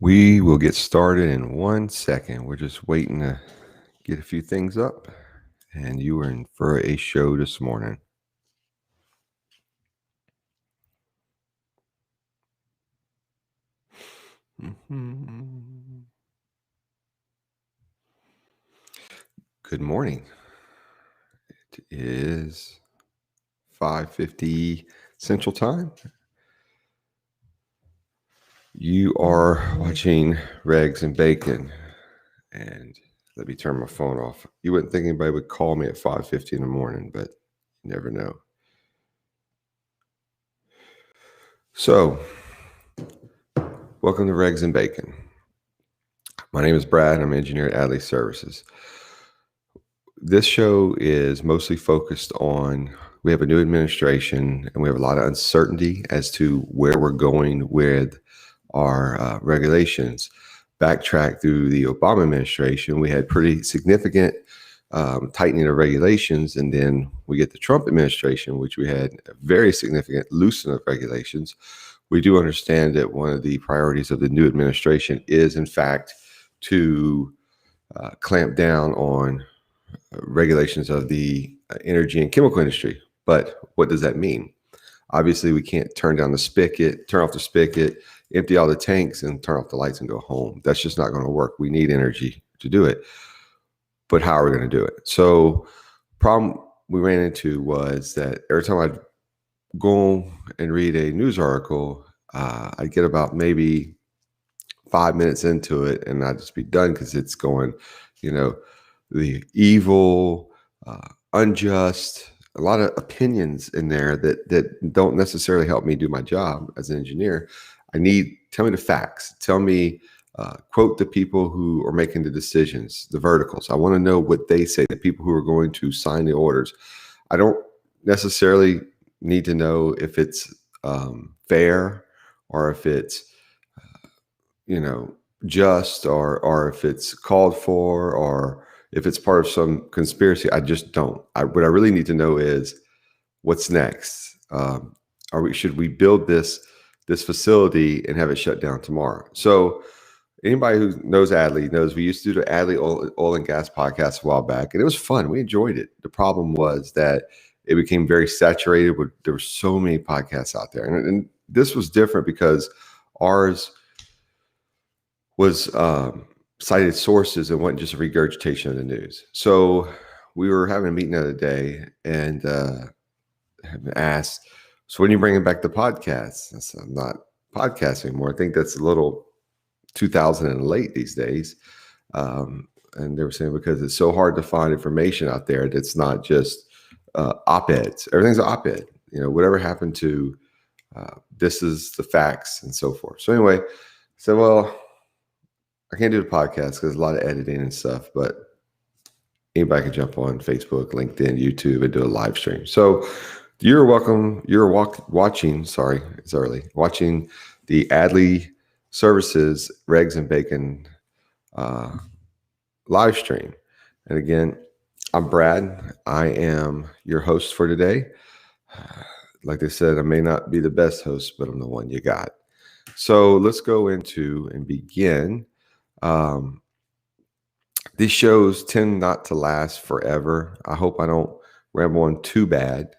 We will get started in 1 second. We're just waiting to get a few things up, and you are in for a show this morning. Good morning. It is 5:50 Central Time. You are watching Regs and Bacon, and let me turn my phone off. You wouldn't think anybody would call me at 5:50 in the morning, but you never know. So, welcome to Regs and Bacon. My name is Brad. I'm an engineer at Adley Services. This show is mostly focused on, we have a new administration and we have a lot of uncertainty as to where we're going with our regulations. Backtrack through the Obama administration, we had pretty significant tightening of regulations, and then we get the Trump administration, which we had a very significant loosening of regulations. We do understand that one of the priorities of the new administration is, in fact, to clamp down on regulations of the energy and chemical industry. But what does that mean? Obviously, we can't turn off the spigot, empty all the tanks, and turn off the lights and go home. That's just not going to work. We need energy to do it. But how are we going to do it? So, problem we ran into was that every time I'd go and read a news article, I'd get about maybe 5 minutes into it, and I'd just be done because it's going, the evil, unjust, a lot of opinions in there that don't necessarily help me do my job as an engineer. Tell me the facts. Tell me, quote the people who are making the decisions, the verticals. I want to know what they say, the people who are going to sign the orders. I don't necessarily need to know if it's fair or if it's, just or if it's called for or if it's part of some conspiracy. I just don't. What I really need to know is what's next. Should we build this facility and have it shut down tomorrow? So anybody who knows Adley knows we used to do the Adley oil and gas podcast a while back, and it was fun. We enjoyed it. The problem was that it became very saturated. There were so many podcasts out there, and this was different because ours was cited sources and wasn't just a regurgitation of the news. So we were having a meeting the other day and asked, so when are you bringing back the podcast? I said, I'm not podcasting anymore. I think that's a little 2000 and late these days. And they were saying because it's so hard to find information out there that's not just op-eds. Everything's an op-ed. Whatever happened to this is the facts and so forth. So anyway, I said, well, I can't do the podcast because there's a lot of editing and stuff, but anybody can jump on Facebook, LinkedIn, YouTube, and do a live stream. So you're welcome. You're watching, sorry, it's early, watching the Adley Services Regs and Bacon live stream. And again, I'm Brad. I am your host for today. Like they said, I may not be the best host, but I'm the one you got. So let's go into and begin. These shows tend not to last forever. I hope I don't ramble on too bad.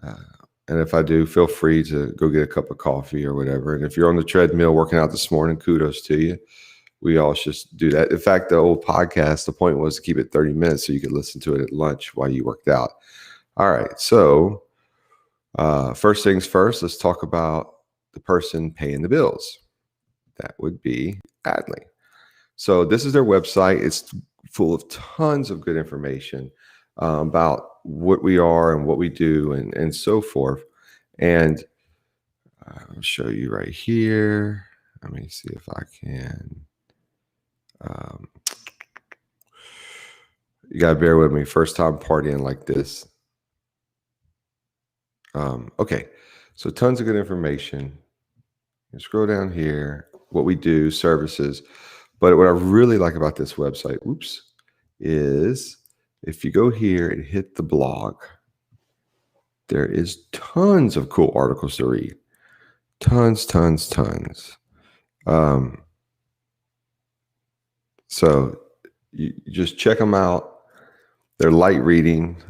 And if I do, feel free to go get a cup of coffee or whatever. And if you're on the treadmill working out this morning, kudos to you. We all should do that. In fact, the old podcast, the point was to keep it 30 minutes so you could listen to it at lunch while you worked out. All right. So first things first, let's talk about the person paying the bills. That would be Adley. So this is their website. It's full of tons of good information about what we are and what we do and so forth. And I'll show you right here. Let me see if I can. You got to bear with me. First time partying like this. Okay. So tons of good information. You scroll down here, what we do, services. But what I really like about this website, is if you go here and hit the blog, there is tons of cool articles to read. Tons. So you just check them out. They're light reading.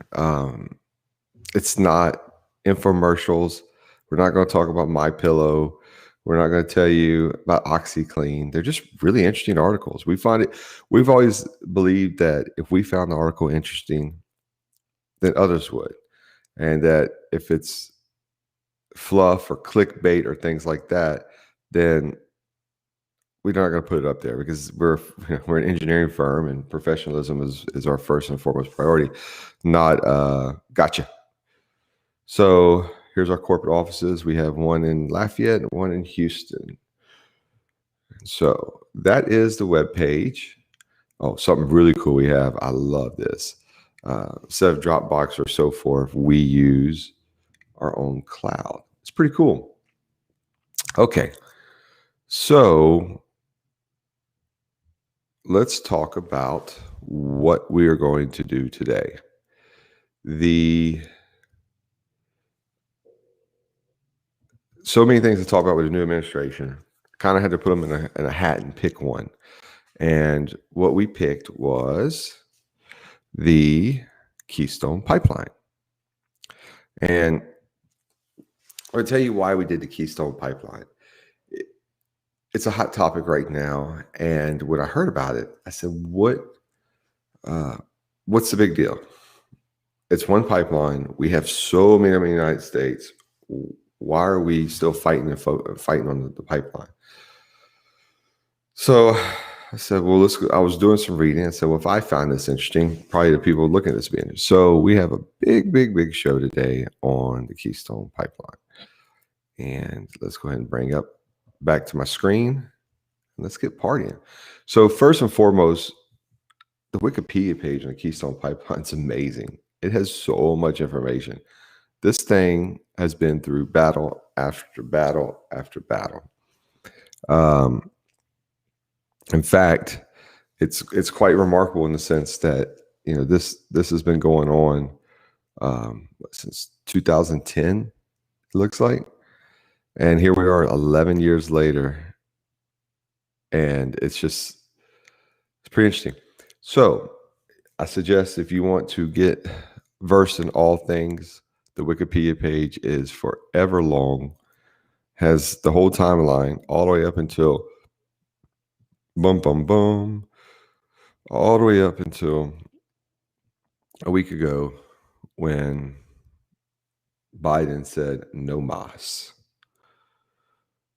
It's not infomercials. We're not going to talk about My Pillow. We're not going to tell you about OxyClean. They're just really interesting articles. We've always believed that if we found the article interesting, then others would. And that if it's fluff or clickbait or things like that, then we're not going to put it up there because we're an engineering firm and professionalism is our first and foremost priority, not gotcha. So here's our corporate offices. We have one in Lafayette and one in Houston. So that is the web page. Oh, something really cool we have. I love this. Instead of Dropbox or so forth, we use our own cloud. It's pretty cool. Okay. So let's talk about what we are going to do today. So many things to talk about with the new administration. Kind of had to put them in a hat and pick one. And what we picked was the Keystone Pipeline. And I'll tell you why we did the Keystone Pipeline. It's a hot topic right now. And when I heard about it, I said, what's the big deal? It's one pipeline. We have so many in the United States. Why are we still fighting on the pipeline? So I said, well, I was doing some reading. I said, well, if I find this interesting, probably the people looking at this being interesting. So we have a big show today on the Keystone Pipeline. And let's go ahead and bring up back to my screen. And let's get partying. So first and foremost, the Wikipedia page on the Keystone Pipeline is amazing. It has so much information. This thing has been through battle after battle after battle. In fact, it's quite remarkable in the sense that this has been going on since 2010. It looks like, and here we are 11 years later, and it's pretty interesting. So I suggest if you want to get versed in all things, the Wikipedia page is forever long, has the whole timeline all the way up until all the way up until a week ago when Biden said no mas.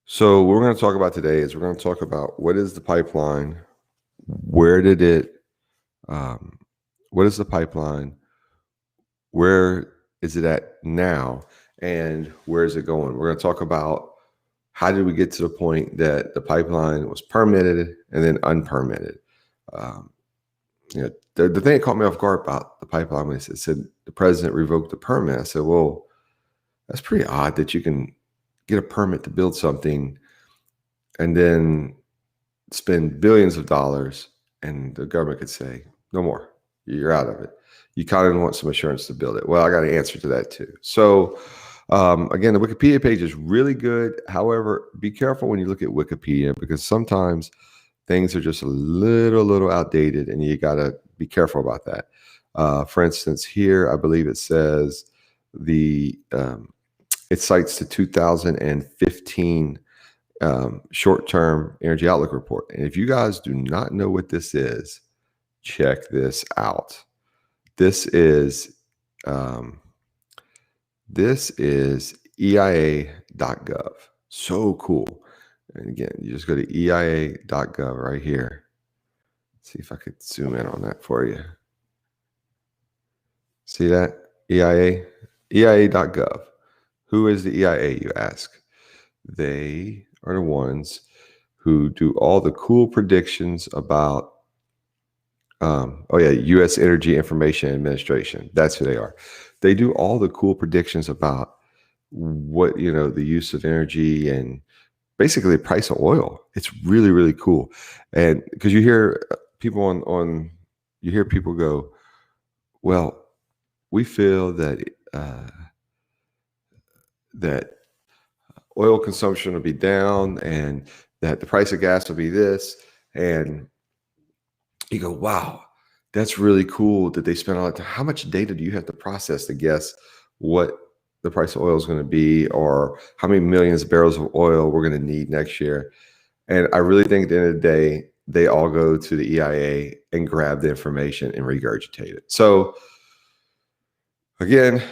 So what we're going to talk about today is we're going to talk about what is the pipeline, what is the pipeline, where is it at now, and where is it going? We're going to talk about how did we get to the point that the pipeline was permitted and then unpermitted. The thing that caught me off guard about the pipeline was it said the president revoked the permit. I said, well, that's pretty odd that you can get a permit to build something and then spend billions of dollars and the government could say, no more, you're out of it. You kind of want some assurance to build it. Well, I got an answer to that too. So again, the Wikipedia page is really good. However, be careful when you look at Wikipedia because sometimes things are just a little outdated and you got to be careful about that. For instance, here, I believe it says it cites the 2015 short-term energy outlook report. And if you guys do not know what this is, check this out. This is EIA.gov. So cool. And again, you just go to EIA.gov right here. Let's see if I could zoom in on that for you. See that? EIA.gov. Who is the EIA, you ask? They are the ones who do all the cool predictions about U.S. Energy Information Administration. That's who they are. They do all the cool predictions about what, the use of energy and basically the price of oil. It's really, really cool. And because you hear people you hear people go, well, we feel that that oil consumption will be down and that the price of gas will be this. And You go, wow, that's really cool that they spent all that time. How much data do you have to process to guess what the price of oil is going to be, or how many millions of barrels of oil we're going to need next year? And I really think at the end of the day, they all go to the EIA and grab the information and regurgitate it. So again,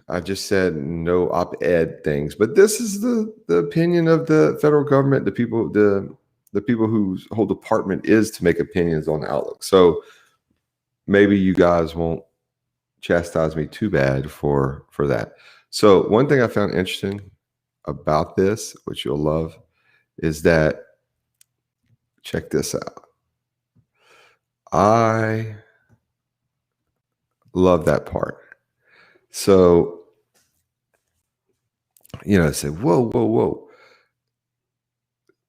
I just said no op-ed things, but this is the opinion of the federal government, the people whose whole department is to make opinions on the outlook. So maybe you guys won't chastise me too bad for that. So one thing I found interesting about this, which you'll love, is that, check this out. I love that part. So, I said, whoa, whoa, whoa.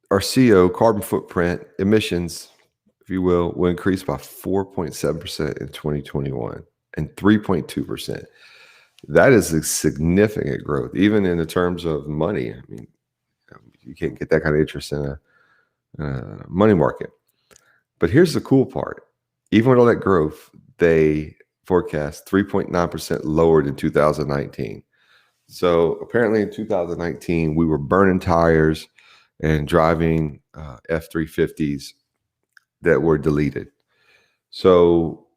Our CO carbon footprint emissions, if you will increase by 4.7% in 2021 and 3.2%. That is a significant growth, even in the terms of money. I mean, you can't get that kind of interest in a money market. But here's the cool part. Even with all that growth, they forecast 3.9% lower than 2019. So apparently in 2019, we were burning tires and driving F-350s that were deleted. So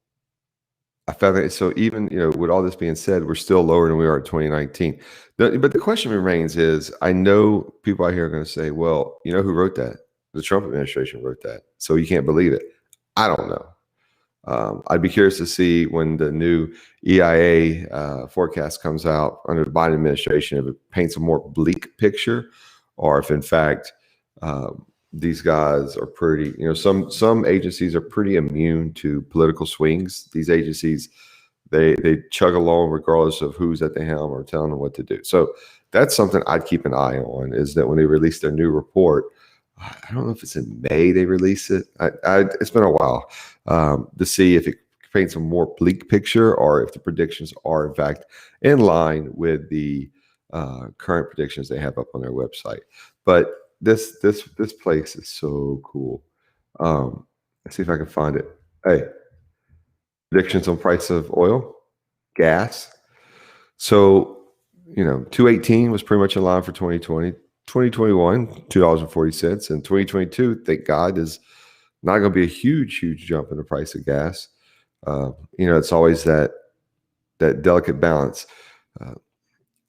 I found that, so even, with all this being said, we're still lower than we are in 2019. But the question remains is, I know people out here are going to say, well, you know who wrote that? The Trump administration wrote that. So you can't believe it. I don't know. I'd be curious to see when the new EIA forecast comes out under the Biden administration, if it paints a more bleak picture, or if in fact these guys are pretty, some agencies are pretty immune to political swings. These agencies, they chug along regardless of who's at the helm or telling them what to do. So that's something I'd keep an eye on, is that when they release their new report, I don't know if it's in May they release it. It's been a while to see if it paints a more bleak picture, or if the predictions are in fact in line with the current predictions they have up on their website. But this place is so cool. Let's see if I can find it. Hey, predictions on price of oil, gas. So 218 was pretty much in line for 2020. 2021, $2.40, and 2022, thank God, is not going to be a huge jump in the price of gas. It's always that delicate balance.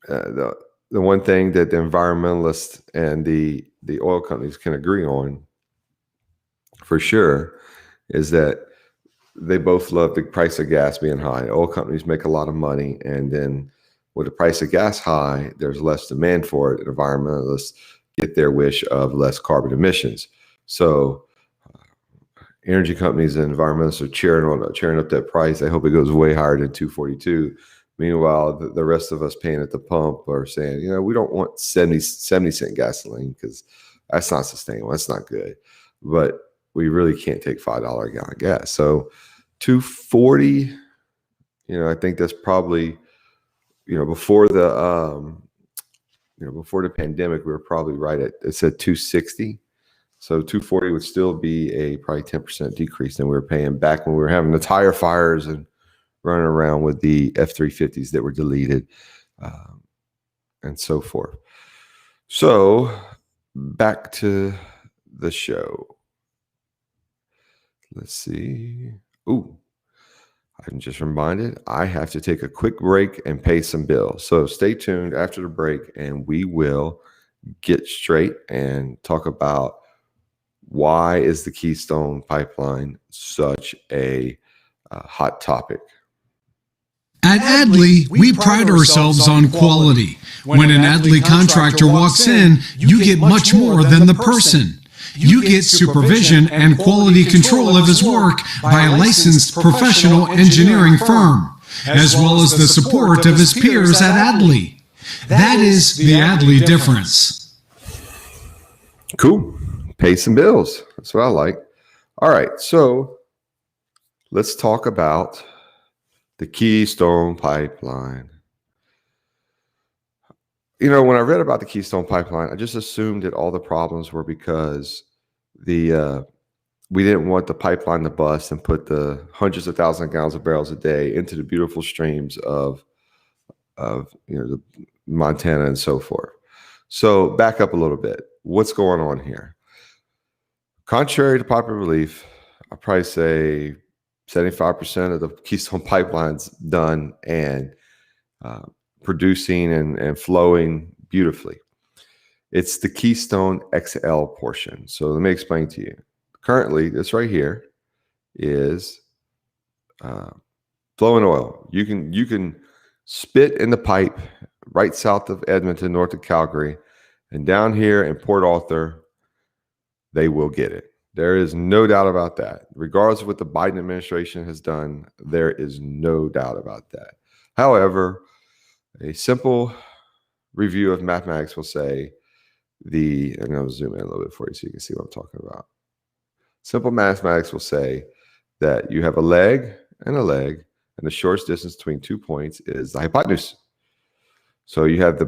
The one thing that the environmentalists and the oil companies can agree on, for sure, is that they both love the price of gas being high. Oil companies make a lot of money, and then with the price of gas high, there's less demand for it, and environmentalists get their wish of less carbon emissions. So energy companies and environmentalists are cheering up that price. I hope it goes way higher than 242. Meanwhile, the rest of us paying at the pump are saying, we don't want 70 cent gasoline, because that's not sustainable. That's not good. But we really can't take $5 a gallon gas. So 240, I think that's probably, before the before the pandemic, we were probably right at, it said 260. So 240 would still be a probably 10% decrease than we were paying back when we were having the tire fires and running around with the F-350s that were deleted, and so forth. So back to the show. Let's see. Ooh, I'm just reminded I have to take a quick break and pay some bills. So stay tuned after the break, and we will get straight and talk about why is the Keystone Pipeline such a hot topic. At Adley, we pride ourselves on quality. When an Adley contractor walks in, you get much more than the person. You get supervision and quality control of his work by a licensed professional engineering firm, as well as the support of his peers at Adley. That is the Adley difference. Cool. Pay some bills. That's what I like. All right. So let's talk about the Keystone Pipeline. When I read about the Keystone Pipeline, I just assumed that all the problems were because the we didn't want the pipeline to bust and put the hundreds of thousands of gallons of barrels a day into the beautiful streams of the Montana and so forth. So back up a little bit. What's going on here? Contrary to popular belief, I'd probably say 75% of the Keystone Pipeline's done and producing and flowing beautifully. It's the Keystone XL portion. So let me explain to you. Currently, this right here is flowing oil. You can spit in the pipe right south of Edmonton, north of Calgary, and down here in Port Arthur, they will get it. There is no doubt about that. Regardless of what the Biden administration has done, there is no doubt about that. However, a simple review of mathematics will say and I'll zoom in a little bit for you so you can see what I'm talking about. Simple mathematics will say that you have a leg, and the shortest distance between 2 points is the hypotenuse. So you have the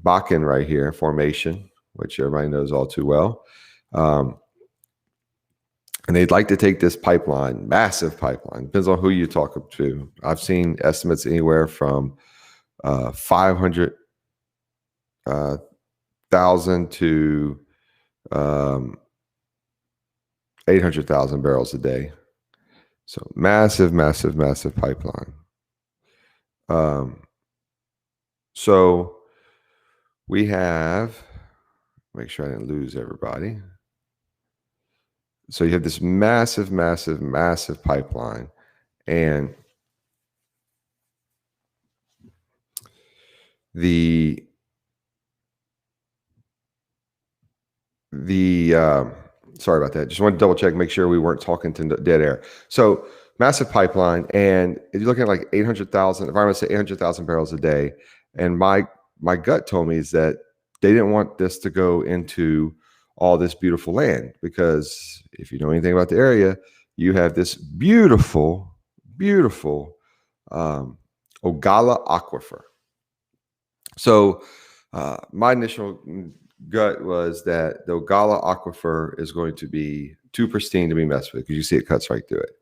Bakken right here, formation, which everybody knows all too well. And they'd like to take this pipeline, massive pipeline, depends on who you talk to. I've seen estimates anywhere from 500,000 to 800,000 barrels a day. So massive, massive, massive pipeline. So we have, make sure I didn't lose everybody. So you have this massive, massive, massive pipeline, and sorry about that. Just wanted to double check, make sure we weren't talking to dead air. So massive pipeline, and if you're looking at like 800,000, if I want to say 800,000 barrels a day, and my gut told me is that they didn't want this to go into all this beautiful land, because if you know anything about the area, you have this beautiful, beautiful Ogalla aquifer. So my initial gut was that the Ogalla aquifer is going to be too pristine to be messed with, because you see it cuts right through it.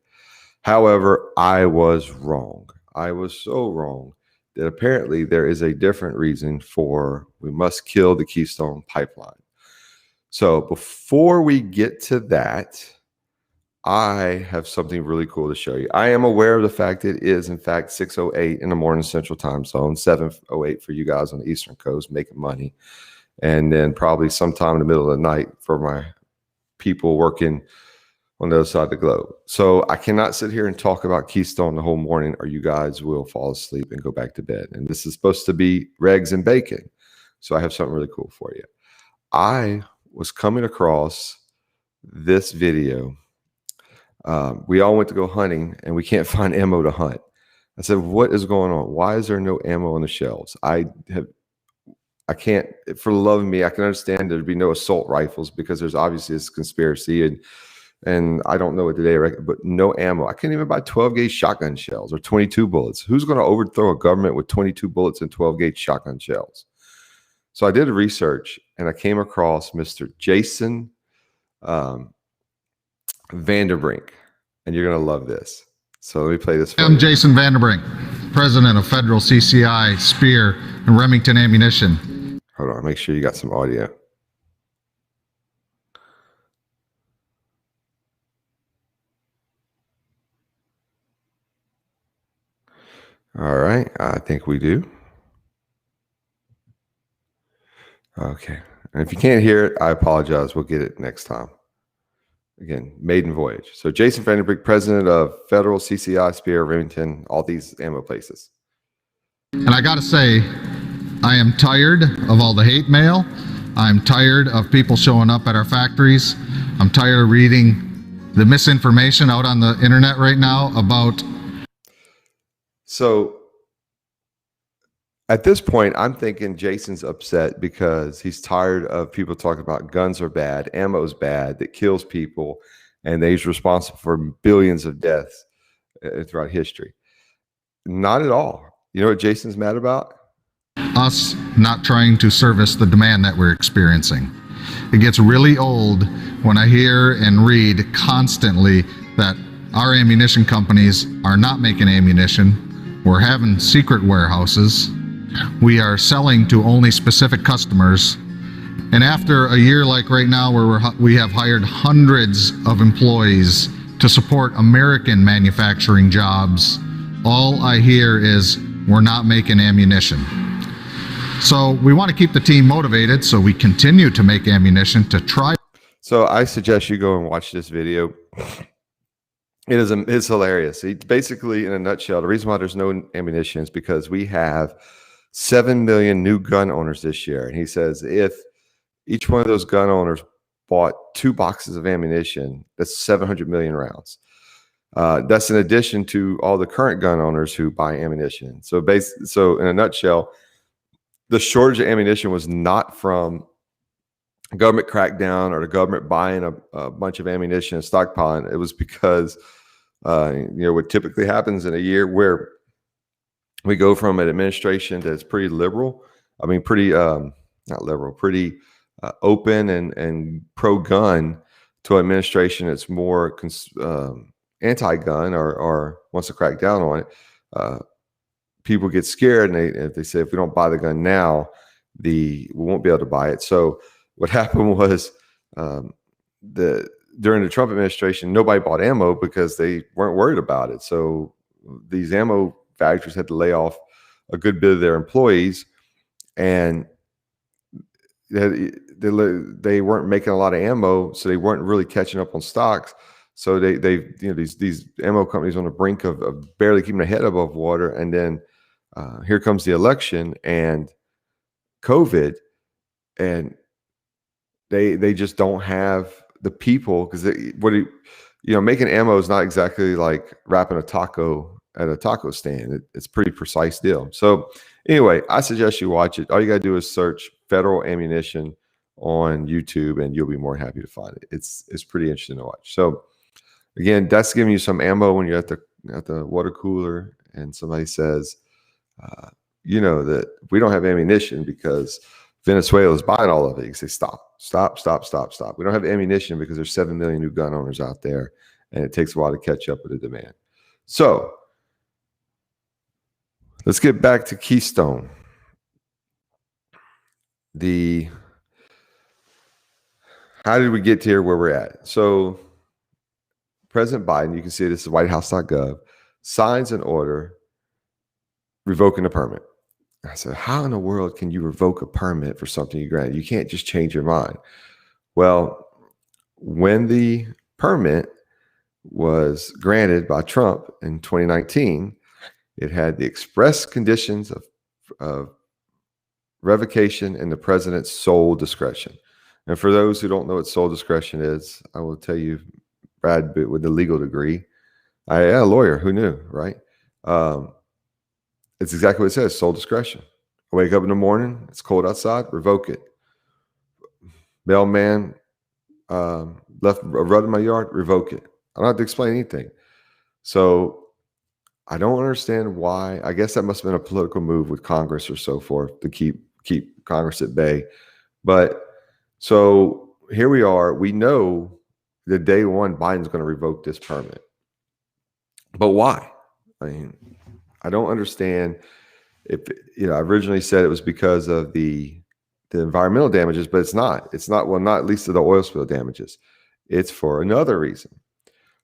However, I was wrong. I was so wrong that apparently there is a different reason for we must kill the Keystone Pipeline. So before we get to that, I have something really cool to show you. I am aware of the fact it is, in fact, 6:08 in the morning Central Time Zone, 7:08 for you guys on the Eastern Coast making money, and then probably sometime in the middle of the night for my people working on the other side of the globe. So I cannot sit here and talk about Keystone the whole morning, or you guys will fall asleep and go back to bed. And this is supposed to be Regs and bacon. So I have something really cool for you. I was coming across this video. We all went to go hunting, and we can't find ammo to hunt. I said, what is going on? Why is there no ammo on the shelves? I can't, for the love of me, I can understand there'd be no assault rifles, because there's obviously this conspiracy, and I don't know what today, but no ammo. I can't even buy 12-gauge shotgun shells or 22 bullets. Who's going to overthrow a government with 22 bullets and 12-gauge shotgun shells? So I did research, and I came across Mr. Jason Vanderbrink, and you're going to love this. So let me play this for you. I'm Jason Vanderbrink, president of Federal CCI, Spear, and Remington Ammunition. Hold on, make sure you got some audio. All right, I think we do. Okay, and if you can't hear it, I apologize. We'll get it next time. Again, maiden voyage. So Jason Vanderbrink, president of Federal CCI, Spear, Remington, all these ammo places. And I got to say, I am tired of all the hate mail. I'm tired of people showing up at our factories. I'm tired of reading the misinformation out on the internet right now about. So at this point, I'm thinking Jason's upset because he's tired of people talking about guns are bad, ammo's bad, that kills people, and that he's responsible for billions of deaths throughout history. Not at all. You know what Jason's mad about? Us not trying to service the demand that we're experiencing. It gets really old when I hear and read constantly that our ammunition companies are not making ammunition. We're having secret warehouses. We are selling to only specific customers. And after a year like right now, where we have hired hundreds of employees to support American manufacturing jobs, all I hear is we're not making ammunition. So we want to keep the team motivated, so we continue to make ammunition to try. So I suggest you go and watch this video. It's hilarious. Basically, in a nutshell, the reason why there's no ammunition is because we have 7 million new gun owners this year. And he says if each one of those gun owners bought 2 boxes of ammunition, that's 700 million rounds. That's in addition to all the current gun owners who buy ammunition. So in a nutshell, the shortage of ammunition was not from government crackdown or the government buying a bunch of ammunition and stockpiling. It was because what typically happens in a year where we go from an administration that's pretty liberal, not liberal, pretty open and pro-gun, to an administration that's more anti-gun or wants to crack down on it. People get scared, and they say, if we don't buy the gun now, we won't be able to buy it. So what happened was during the Trump administration, nobody bought ammo because they weren't worried about it. So these ammo factories had to lay off a good bit of their employees, and they weren't making a lot of ammo, so they weren't really catching up on stocks. So these ammo companies on the brink of barely keeping their head above water, and then here comes the election and COVID, and they just don't have the people, because making ammo is not exactly like wrapping a taco at a taco stand. It's a pretty precise deal. So anyway, I suggest you watch it. All you got to do is search federal ammunition on YouTube, and you'll be more happy to find it. It's pretty interesting to watch. So again, that's giving you some ammo when you're at the water cooler and somebody says, that we don't have ammunition because Venezuela is buying all of it. You say, stop. We don't have ammunition because there's 7 million new gun owners out there, and it takes a while to catch up with the demand. So let's get back to Keystone. How did we get to here where we're at? So President Biden, you can see this is whitehouse.gov, signs an order revoking a permit. I said, how in the world can you revoke a permit for something you granted? You can't just change your mind. Well, when the permit was granted by Trump in 2019, it had the express conditions of revocation and the president's sole discretion. And for those who don't know what sole discretion is, I will tell you, Brad, with a legal degree, I am a lawyer. Who knew, right? It's exactly what it says, sole discretion. I wake up in the morning, it's cold outside, revoke it. Mailman left a rut in my yard, revoke it. I don't have to explain anything. So I don't understand why. I guess that must have been a political move with Congress or so forth to keep Congress at bay. But so here we are. We know that day one, Biden's going to revoke this permit. But why? I don't understand. If I originally said it was because of the environmental damages, but it's not. It's not. Well, not at least to the oil spill damages. It's for another reason.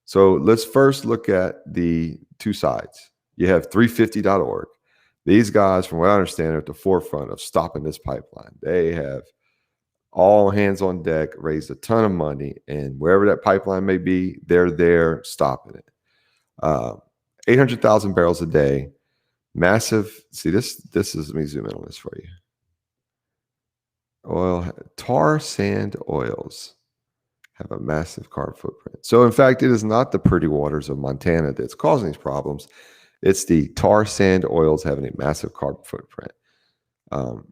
So let's first look at the two sides. You have 350.org. These guys, from what I understand, are at the forefront of stopping this pipeline. They have all hands on deck, raised a ton of money, and wherever that pipeline may be, they're there stopping it. 800,000 barrels a day, massive. See, this is, let me zoom in on this for you. Tar sand oils have a massive carbon footprint. So in fact, it is not the pretty waters of Montana that's causing these problems. It's the tar sand oils having a massive carbon footprint,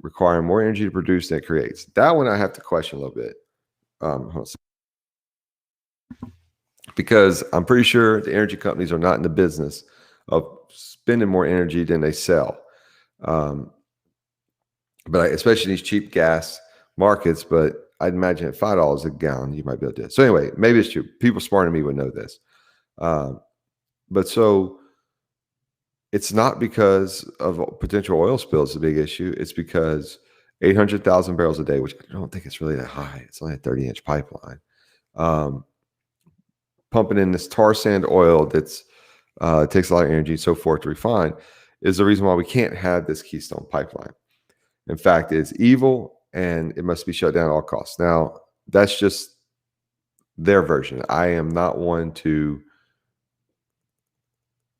requiring more energy to produce than it creates. That one I have to question a little bit. Because I'm pretty sure the energy companies are not in the business of spending more energy than they sell. But especially in these cheap gas markets. But I'd imagine at $5 a gallon, you might be able to do it. So anyway, maybe it's true. People smarter than me would know this. But so it's not because of potential oil spills is a big issue. It's because 800,000 barrels a day, which I don't think it's really that high. It's only a 30-inch pipeline. Pumping in this tar sand oil that's takes a lot of energy and so forth to refine is the reason why we can't have this Keystone Pipeline. In fact, it's evil and it must be shut down at all costs. Now, that's just their version. I am not one to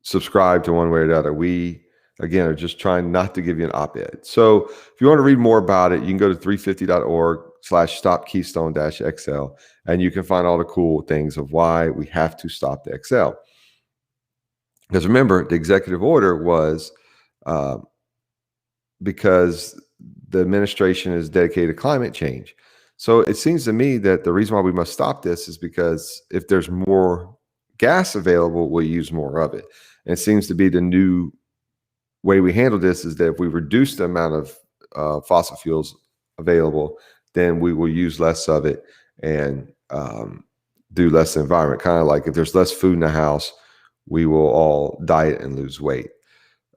subscribe to one way or the other. We, again, are just trying not to give you an op-ed. So if you want to read more about it, you can go to 350.org/stop-keystone-XL, and you can find all the cool things of why we have to stop the XL. Because remember, the executive order was because the administration is dedicated to climate change. So it seems to me that the reason why we must stop this is because if there's more gas available, we'll use more of it. And it seems to be the new way we handle this is that if we reduce the amount of fossil fuels available, then we will use less of it and do less to the environment. Kind of like if there's less food in the house, we will all diet and lose weight.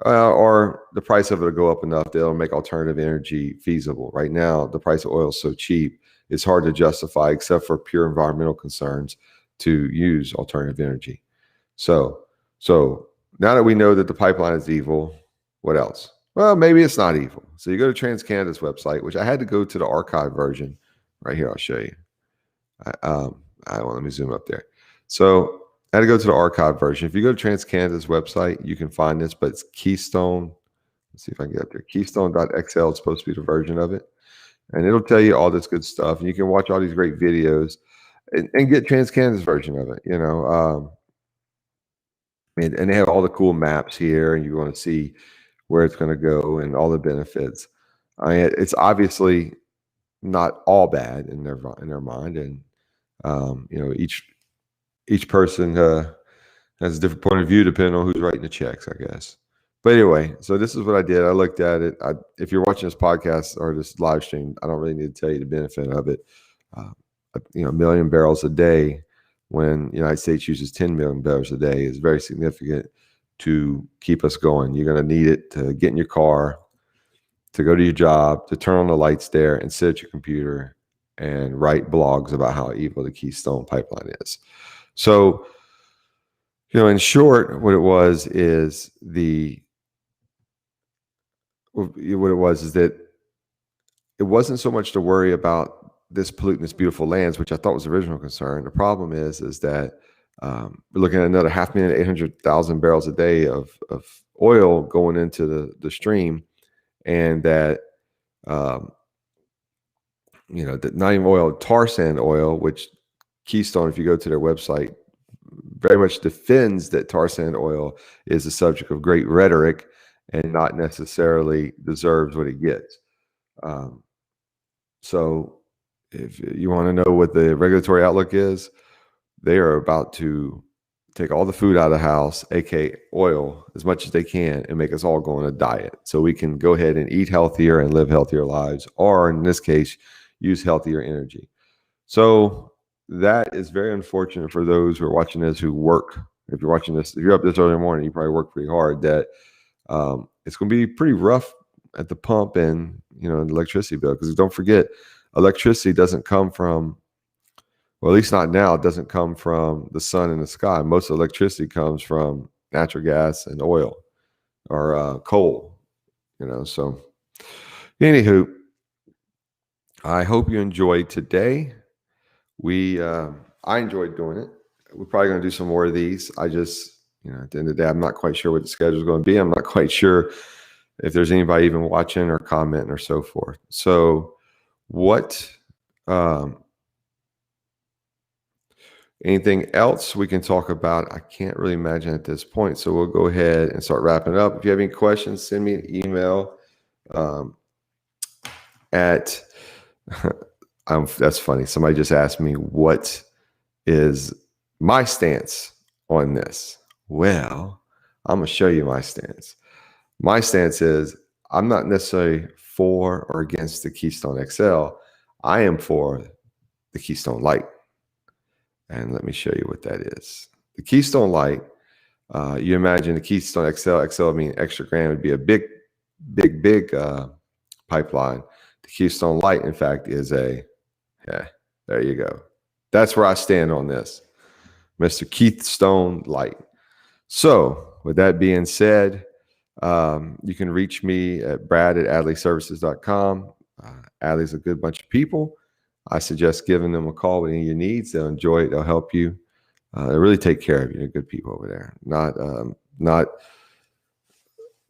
Or the price of it will go up enough that it'll make alternative energy feasible. Right now, the price of oil is so cheap, it's hard to justify, except for pure environmental concerns, to use alternative energy. So now that we know that the pipeline is evil, what else? Well, maybe it's not evil. So you go to TransCanada's website, which I had to go to the archive version. Right here, I'll show you. Let me zoom up there. So I had to go to the archive version. If you go to TransCanada's website, you can find this, but it's Keystone. Let's see if I can get up there. Keystone.XL is supposed to be the version of it. And it'll tell you all this good stuff. And you can watch all these great videos and get TransCanada's version of it, and they have all the cool maps here, and you want to see where it's going to go and all the benefits. It's obviously not all bad in their mind, and each person has a different point of view depending on who's writing the checks, I guess. But anyway, so this is what I did. I looked at it. If you're watching this podcast or this live stream, I don't really need to tell you the benefit of it. A million barrels a day when the United States uses 10 million barrels a day is very significant to keep us going. You're going to need it to get in your car, to go to your job, to turn on the lights there and sit at your computer and write blogs about how evil the Keystone Pipeline is. So, in short, what it was is that it wasn't so much to worry about this polluting this beautiful lands, which I thought was the original concern. The problem is that we're looking at another 500,800,000 barrels a day of oil going into the stream, and that that not even oil, tar sand oil, which Keystone, if you go to their website, very much defends that tar sand oil is the subject of great rhetoric and not necessarily deserves what it gets. So if you want to know what the regulatory outlook is, they are about to take all the food out of the house, aka oil, as much as they can, and make us all go on a diet so we can go ahead and eat healthier and live healthier lives, or in this case, use healthier energy. So that is very unfortunate for those who are watching this who work. If you're watching this, if you're up this early in the morning, you probably work pretty hard. That it's going to be pretty rough at the pump and the electricity bill, because don't forget, electricity doesn't come from, well, at least not now, it doesn't come from the sun and the sky. Most electricity comes from natural gas and oil or coal. So anywho, I hope you enjoyed today. I enjoyed doing it. We're probably going to do some more of these. I just, at the end of the day, I'm not quite sure what the schedule is going to be. I'm not quite sure if there's anybody even watching or commenting or so forth. So anything else we can talk about? I can't really imagine at this point. So we'll go ahead and start wrapping up. If you have any questions, send me an email at that's funny. Somebody just asked me, what is my stance on this? Well, I'm going to show you my stance. My stance is I'm not necessarily for or against the Keystone XL. I am for the Keystone Light. And let me show you what that is. The Keystone Light, you imagine the Keystone XL meaning extra grand, would be a big pipeline. The Keystone Light, in fact, is there you go. That's where I stand on this, Mr. Keystone Light. So with that being said, you can reach me at brad@adleyservices.com. Adley's a good bunch of people. I suggest giving them a call with any of your needs. They'll enjoy it. They'll help you. They really take care of you. They're good people over there. Not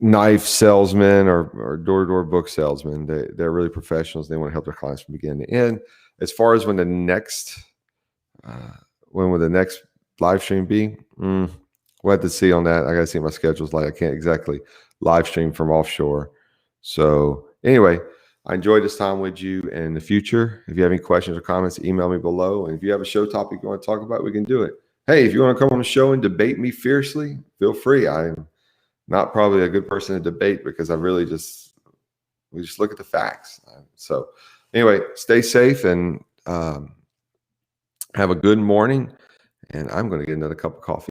knife salesmen or door-to-door book salesmen. They're really professionals. They want to help their clients from beginning to end. As far as when will the next live stream be? We'll have to see on that. I got to see what my schedule's like. I can't exactly live stream from offshore. So anyway, I enjoyed this time with you. And in the future, if you have any questions or comments, email me below. And if you have a show topic you want to talk about, we can do it. Hey, if you want to come on the show and debate me fiercely, feel free. I'm not probably a good person to debate because we just look at the facts. So anyway, stay safe and have a good morning. And I'm going to get another cup of coffee.